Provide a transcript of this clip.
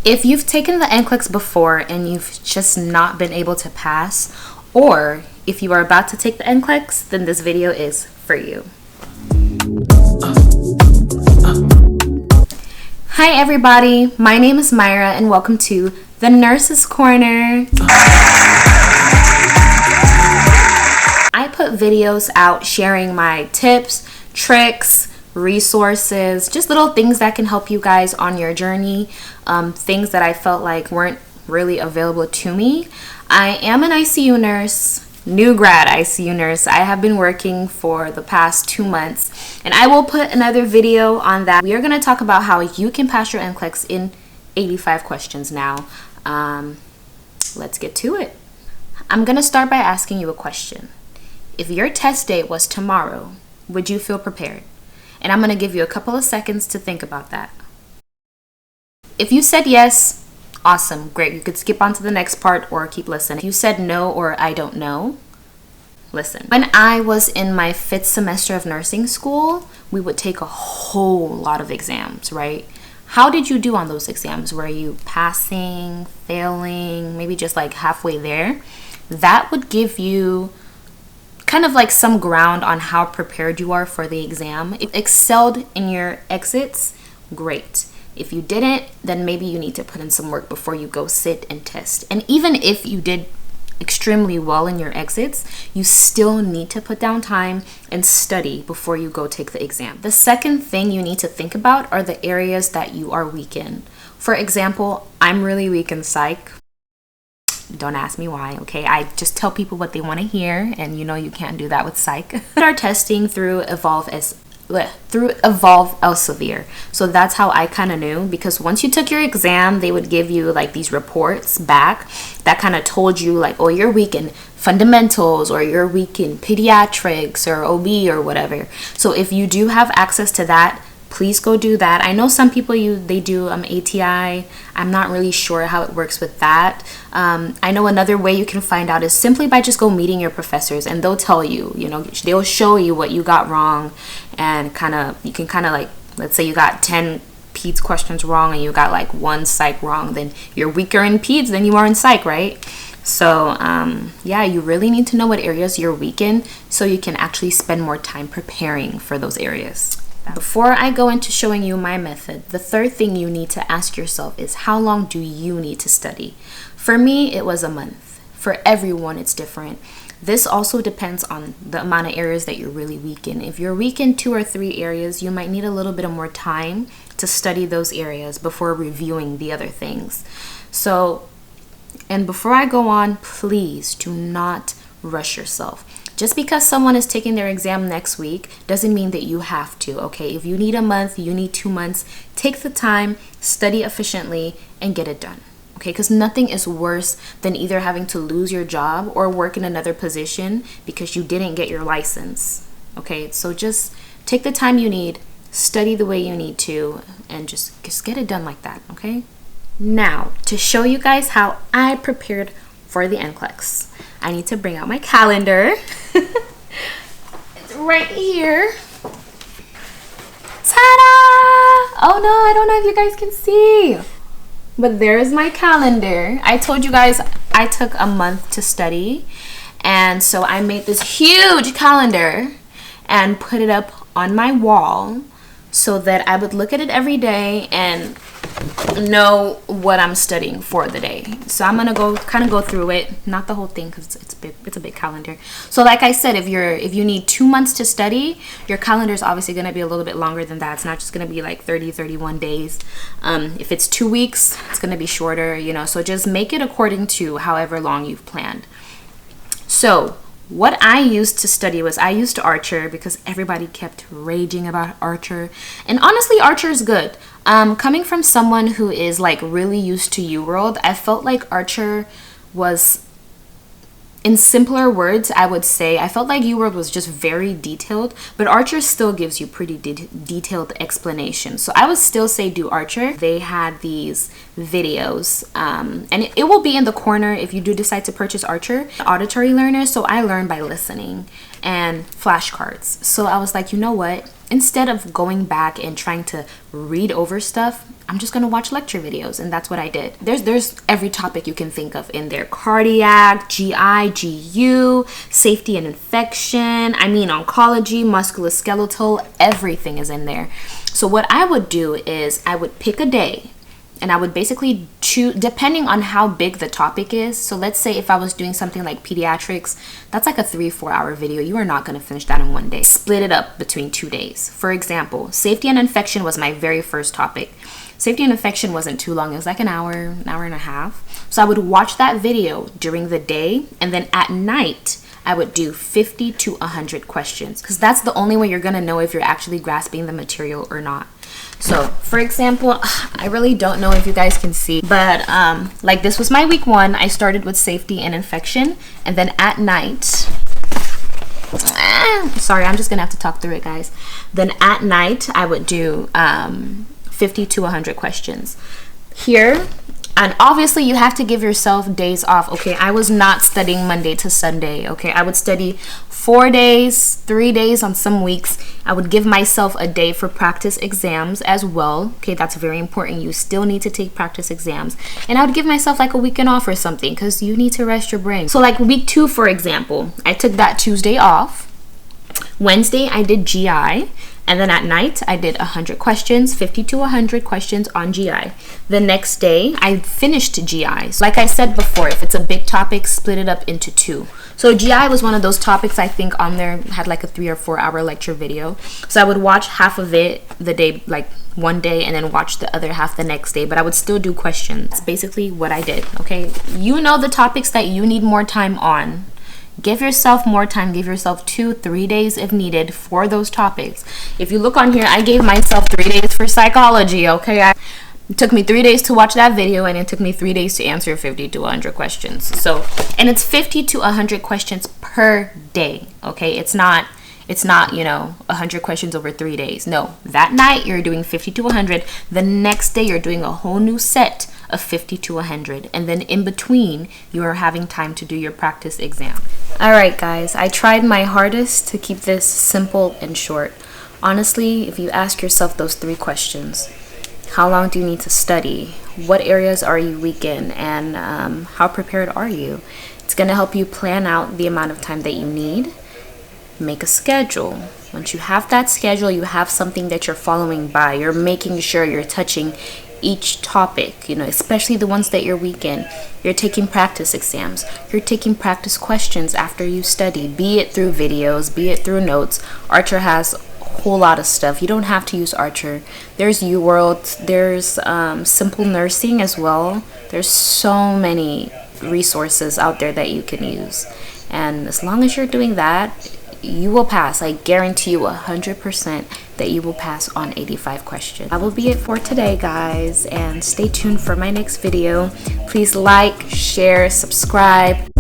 If you've taken the NCLEX before and you've just not been able to pass, or if you are about to take the NCLEX, then this video is for you. Hi everybody, my name is Myra and welcome to the Nurse's Corner. I put videos out sharing my tips, tricks, resources, just little things that can help you guys on your journey, things that I felt like weren't really available to me. I am an ICU nurse, new grad ICU nurse. I have been working for the past 2 months, and I will put another video on that. We are going to talk about how you can pass your NCLEX in 85 questions now. Let's get to it. I'm going to start by asking you a question. If your test date was tomorrow, would you feel prepared? And I'm going to give you a couple of seconds to think about that. If you said yes, awesome, great. You could skip on to the next part or keep listening. If you said no or I don't know, listen. When I was in my 5th semester of nursing school, we would take a whole lot of exams, right? How did you do on those exams? Were you passing, failing, maybe just like halfway there? That would give you kind of like some ground on how prepared you are for the exam. If you excelled in your exits, great. If you didn't, then maybe you need to put in some work before you go sit and test. And even if you did extremely well in your exits, you still need to put down time and study before you go take the exam. The second thing you need to think about are the areas that you are weak in. For example, I'm really weak in psych. Don't ask me why, okay? I just tell people what they want to hear, and you know you can't do that with psych. Our testing through Evolve Elsevier. So that's how I kind of knew, because once you took your exam, they would give you like these reports back that kind of told you like, oh, you're weak in fundamentals, or you're weak in pediatrics or OB or whatever. So if you do have access to that, please go do that. I know some people they do ATI. I'm not really sure how it works with that. I know another way you can find out is simply by just go meeting your professors, and they'll tell you, they'll show you what you got wrong, and you can kind of like, let's say you got 10 peds questions wrong and you got like 1 psych wrong, then you're weaker in peds than you are in psych, right? So yeah, you really need to know what areas you're weak in so you can actually spend more time preparing for those areas. Before I go into showing you my method, the third thing you need to ask yourself is, how long do you need to study? For me, it was a month. For everyone, it's different. This also depends on the amount of areas that you're really weak in. If you're weak in 2 or 3 areas, you might need a little bit of more time to study those areas before reviewing the other things. And before I go on, please do not rush yourself. Just because someone is taking their exam next week doesn't mean that you have to, okay? If you need a month, you need 2 months, take the time, study efficiently, and get it done, okay? Because nothing is worse than either having to lose your job or work in another position because you didn't get your license, okay? So just take the time you need, study the way you need to, and just get it done like that, okay? Now, to show you guys how I prepared for the NCLEX, I need to bring out my calendar. It's right here. Ta-da! Oh no, I don't know if you guys can see, but there's my calendar. I told you guys I took a month to study, and so I made this huge calendar and put it up on my wall so that I would look at it every day and know what I'm studying for the day. So I'm gonna go through it, not the whole thing because it's a big calendar. So like I said, if you need 2 months to study, your calendar is obviously gonna be a little bit longer than that. It's not just gonna be like 31 days. If it's 2 weeks, it's gonna be shorter, so just make it according to however long you've planned. So what I used to study was, I used Archer because everybody kept raging about Archer. And honestly, Archer is good. Coming from someone who is like really used to UWorld, I felt like Archer was, in simpler words, I would say, I felt like UWorld was just very detailed, but Archer still gives you pretty detailed explanations. So I would still say do Archer. They had these videos, and it will be in the corner if you do decide to purchase Archer. Auditory learner, so I learned by listening, and flashcards. So I was like, you know what? instead of going back and trying to read over stuff, I'm just gonna watch lecture videos, and that's what I did. There's every topic you can think of in there: cardiac, GI, GU, safety and infection, I mean oncology, musculoskeletal, everything is in there. So what I would do is I would pick a day, and I would basically choose depending on how big the topic is. So let's say if I was doing something like pediatrics, that's like a 3-4 hour video. You are not going to finish that in one day. Split it up between 2 days. For example, safety and infection was my very first topic. Safety and infection wasn't too long. It was like an hour and a half. So I would watch that video during the day, and then at night I would do 50 to 100 questions, because that's the only way you're going to know if you're actually grasping the material or not. So for example, I really don't know if you guys can see, but like this was my week 1. I started with safety and infection, and then at night, sorry, I'm just gonna have to talk through it, guys. Then at night I would do 50 to 100 questions here. And obviously you have to give yourself days off. Okay, I was not studying Monday to Sunday. Okay, I would study 4 days, 3 days on some weeks. I would give myself a day for practice exams as well. Okay, that's very important. You still need to take practice exams. And I would give myself like a weekend off or something, because you need to rest your brain. So like week 2, for example, I took that Tuesday off. Wednesday I did GI, and then at night I did 100 questions, 50 to 100 questions on GI. The next day I finished GI. So like I said before, if it's a big topic, split it up into 2. So GI was one of those topics I think on there had like a 3 or 4 hour lecture video. So I would watch half of it the day, like one day, and then watch the other half the next day, but I would still do questions. That's basically what I did. Okay, you know the topics that you need more time on. Give yourself more time. Give yourself 2-3 days if needed for those topics. If you look on here, I gave myself 3 days for psychology. Okay, it took me 3 days to watch that video, and it took me 3 days to answer 50 to 100 questions. So, and it's 50 to 100 questions per day. Okay, it's not, you know, 100 questions over 3 days. No, that night you're doing 50 to 100. The next day you're doing a whole new set of 50 to 100, and then in between you are having time to do your practice exam. All right, guys, I tried my hardest to keep this simple and short. Honestly, if you ask yourself those 3 questions: how long do you need to study, what areas are you weak in, and how prepared are you, it's going to help you plan out the amount of time that you need. Make a schedule. Once you have that schedule, you have something that you're following by. You're making sure you're touching each topic, you know, especially the ones that you're weak in. You're taking practice exams. You're taking practice questions after you study, be it through videos, be it through notes. Archer has a whole lot of stuff. You don't have to use Archer. There's UWorld. There's Simple Nursing as well. There's so many resources out there that you can use. And as long as you're doing that, you will pass. I guarantee you 100% that you will pass on 85 questions. That will be it for today, guys, and stay tuned for my next video. Please like, share, subscribe.